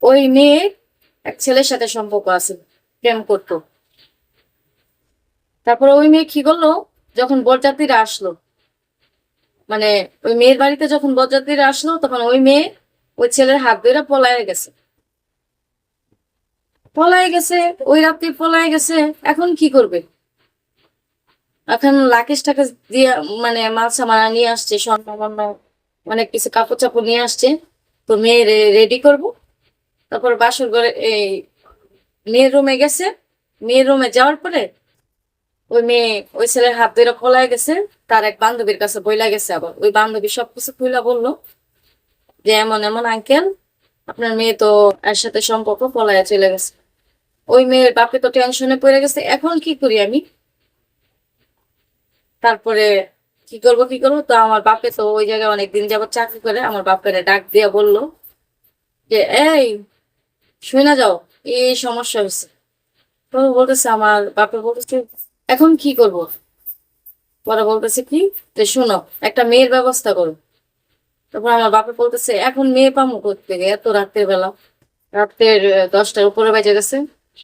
ওই মেয়ে এক ছেলের সাথে সম্পর্ক আছে, প্রেম করতো। তারপরে ওই মেয়ে কি করলো, যখন বরযাত্রীরা আসলো, মানে ওই মেয়ের বাড়িতে যখন বরযাত্রীরা আসলো, তখন ওই মেয়ে ওই ছেলের হাত ধরে পলায় গেছে। পলায় গেছে, ওই রাত্রি পলায় গেছে। এখন কি করবে? এখন লাকেশ টাকেশ দিয়ে, মানে মাল সামানা নিয়ে আসছে, স্বর্ণ মর্ণ অনেক কিছু কাপড় চাপড় নিয়ে আসছে। তো মেয়ে রেডি করব। তারপর বাসর ঘরে এই মেয়ের রুমে গেছে। মেয়ের রুমে যাওয়ার পরে ওই মেয়ে ওই ছেলের হাত ধরে পলায় গেছে। তার এক বান্ধবীর কাছে বইলা গেছে, আবার ওই বান্ধবী সবকিছু খুইলা বললো যে এমন এমন আঙ্কেল, আপনার মেয়ে তো এর সাথে সম্পর্ক, পলায় চলে গেছে। ওই মেয়ের বাপে তো টেনশনে পড়ে গেছে। এখন কি করি আমি? তারপরে কি করবো, তো আমার বাপে তো ওই জায়গায় অনেকদিন যাবত চাকরি করে। আমার বাপের ডাক দিয়া বললো যে এই শুই না যাও, এই সমস্যা হয়েছে। তো বলতেছে, আমার বাপে বলতেছে এখন কি করব। পরে বলতেছে কি, যে শুনো, একটা মেয়ের ব্যবস্থা করো। তারপর আমার বাপে বলতেছে এখন মেয়ে পামু কোথা থেকে, এত রাতের বেলা, রাতের 10টার উপরে বেজে গেছে।